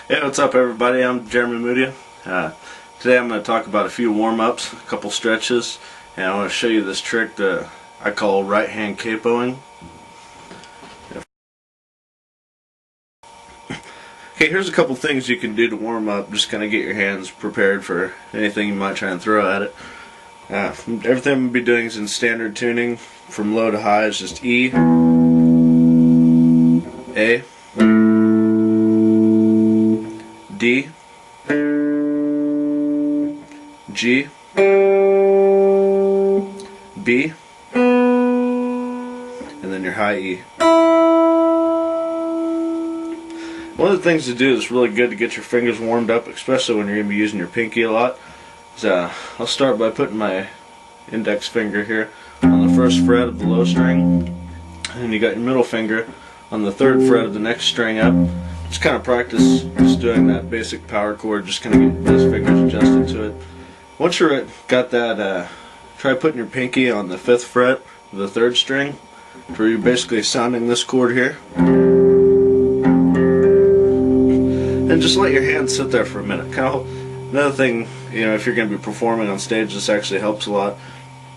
Hey, what's up everybody? I'm Jeremy Mude. Today I'm going to talk about a few warm-ups, a couple stretches, and I want to show you this trick that I call right-hand capoing. Okay, here's a couple things you can do to warm up, just kind of get your hands prepared for anything you might try and throw at it. Everything I'm going to be doing is in standard tuning. From low to high is just E, A, D, G, B, and then your high E. One of the things to do that's really good to get your fingers warmed up, especially when you're going to be using your pinky a lot, is I'll start by putting my index finger here on the first fret of the low string, and you got your middle finger on the third fret of the next string up. Just kind of practice just doing that basic power chord, just kind of get those fingers adjusted to it. Once you're got that, try putting your pinky on the 5th fret of the 3rd string, where you're basically sounding this chord here. And just let your hand sit there for a minute. Another thing, you know, if you're going to be performing on stage, this actually helps a lot.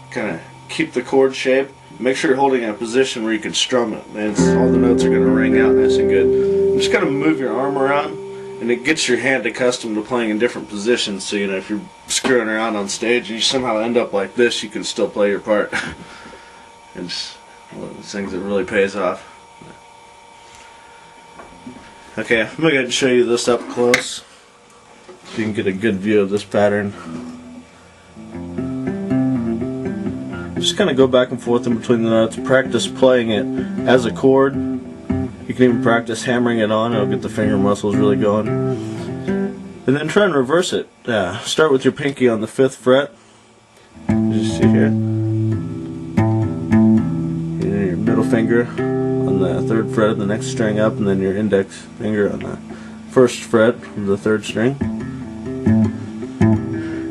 Kind of keep the chord shape. Make sure you're holding in a position where you can strum it. And all the notes are going to ring out nice and good. Just kind of move your arm around, and it gets your hand accustomed to playing in different positions. So, you know, if you're screwing around on stage and you somehow end up like this, you can still play your part. It's one of those things that really pays off. Okay, I'm going to go ahead and show you this up close so you can get a good view of this pattern. Just kind of go back and forth in between the notes. Practice playing it as a chord. You can even practice hammering it on. It'll get the finger muscles really going. And then try and reverse it. Start with your pinky on the 5th fret. As you see here. And your middle finger on the 3rd fret of the next string up, and then your index finger on the 1st fret of the 3rd string.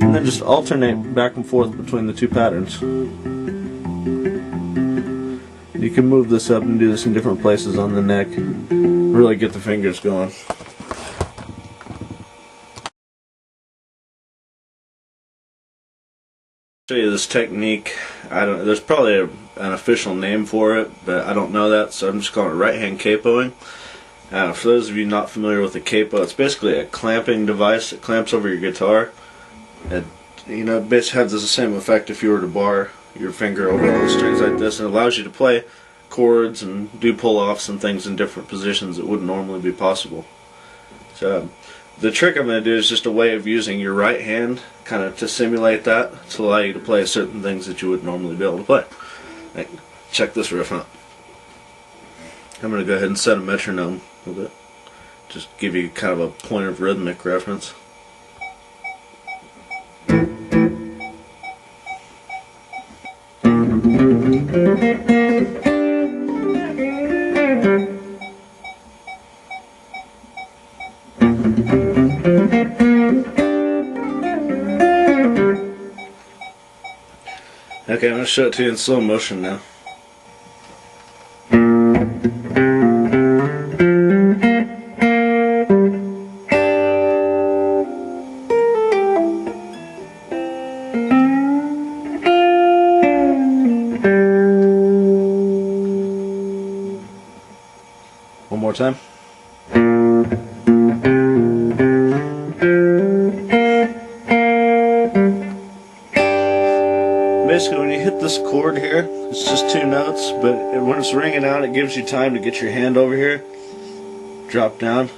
And then just alternate back and forth between the two patterns. You can move this up and do this in different places on the neck. Really get the fingers going. Show you this technique. There's probably an official name for it, but I don't know that, so I'm just calling it right-hand capoing. For those of you not familiar with the capo, it's basically a clamping device that clamps over your guitar. It basically has the same effect if you were to bar your finger over all the strings like this, and it allows you to play chords and do pull-offs and things in different positions that wouldn't normally be possible. So the trick I'm going to do is just a way of using your right hand kind of to simulate that, to allow you to play certain things that you wouldn't normally be able to play. Check this riff out. I'm going to go ahead and set a metronome with it, just give you kind of a point of rhythmic reference. Okay, I'm going to show it to you in slow motion now. One more time. Basically, when you hit this chord here, it's just 2 notes, but when it's ringing out, it gives you time to get your hand over here, drop down.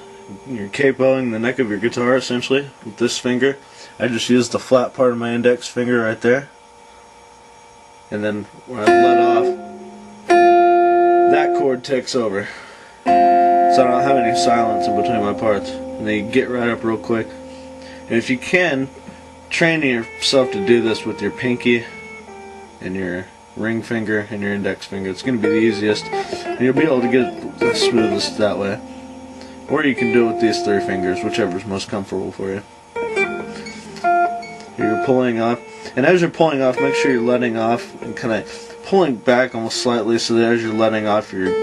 You're capoing the neck of your guitar essentially with this finger. I just use the flat part of my index finger right there, and then when I let off, that chord takes over, so I don't have any silence in between my parts, and then you get right up real quick. And if you can, train yourself to do this with your pinky and your ring finger and your index finger. It's going to be the easiest, and you'll be able to get it the smoothest that way. Or you can do it with these 3 fingers, whichever is most comfortable for you. You're pulling off, and as you're pulling off, make sure you're letting off and kind of pulling back almost slightly, so that as you're letting off, you're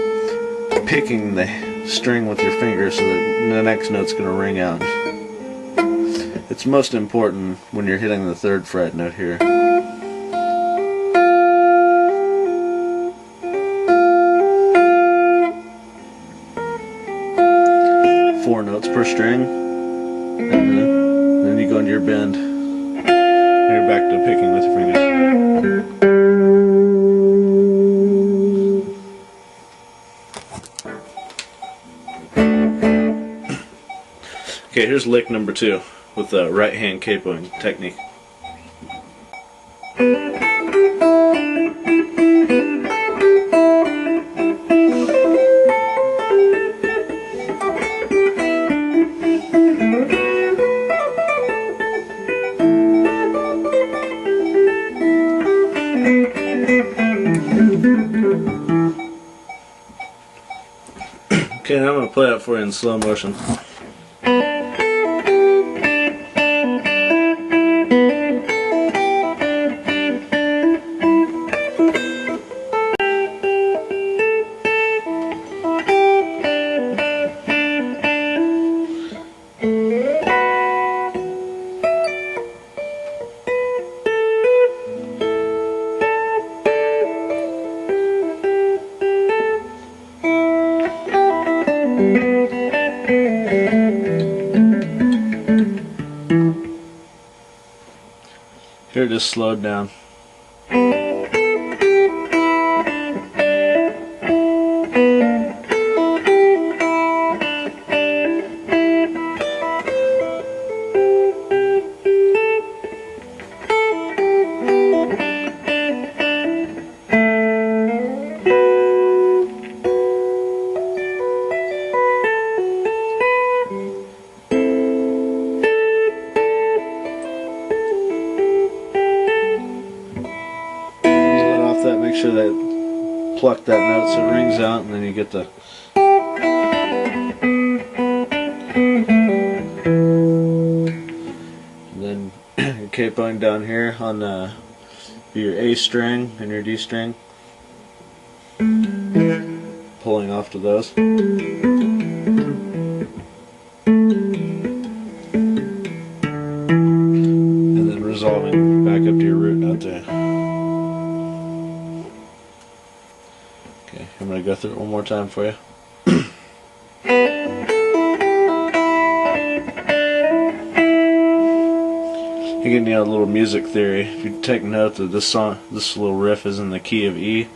picking the string with your finger so that the next note's going to ring out. It's most important when you're hitting the 3rd fret note here. 4 notes per string, and then you go into your bend, and you're back to picking with your fingers. Okay, here's lick number 2 with the right-hand capoing technique. Okay, now I'm going to play it for you in slow motion. Here it is slowed down. Make sure that pluck that note so it rings out, and then you get the and then your capoing down here on your A string and your D string, pulling off to those, and then resolving back up to your root note there. Okay, I'm going to go through it one more time for you. Again, you know, a little music theory. If you take note that this little riff is in the key of E,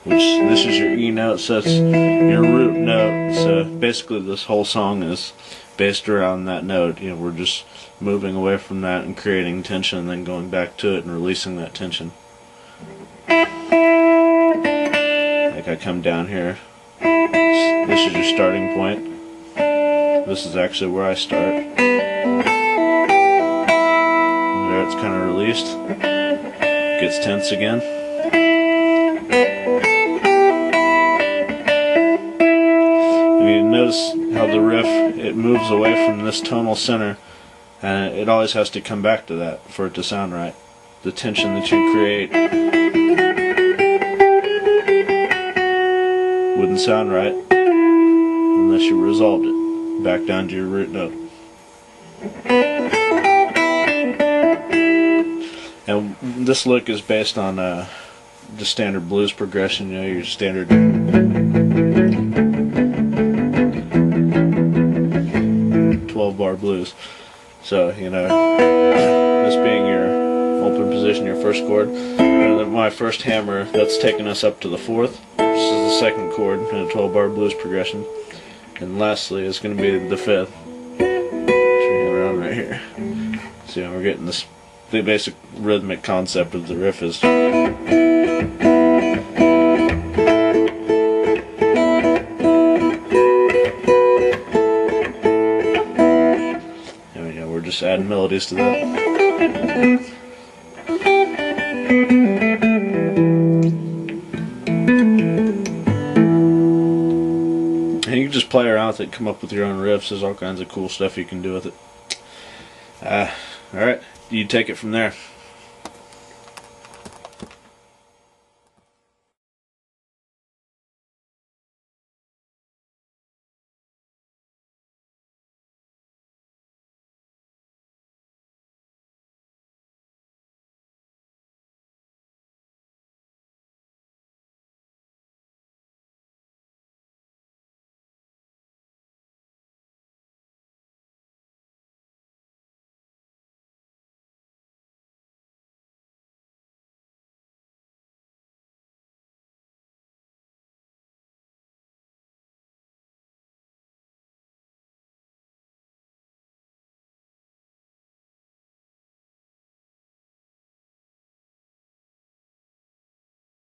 which this is your E note, so it's your root note. So basically, this whole song is based around that note. You know, we're just moving away from that and creating tension, and then going back to it and releasing that tension. I come down here. This is your starting point. This is actually where I start. And there it's kind of released. Gets tense again. And you notice how the riff, it moves away from this tonal center, and it always has to come back to that for it to sound right. The tension that you create wouldn't sound right unless you resolved it back down to your root note. And this lick is based on the standard blues progression, you know, your standard 12-bar blues. So, you know, this being your open position, your first chord, and then my first hammer, that's taking us up to the 4th. This is the 2nd chord in a 12-bar blues progression, and lastly it's going to be the 5th. Around right here. See how we're getting this. The basic rhythmic concept of the riff is. And, yeah, we're just adding melodies to that. And you can just play around with it, come up with your own riffs. There's all kinds of cool stuff you can do with it. Alright, you take it from there.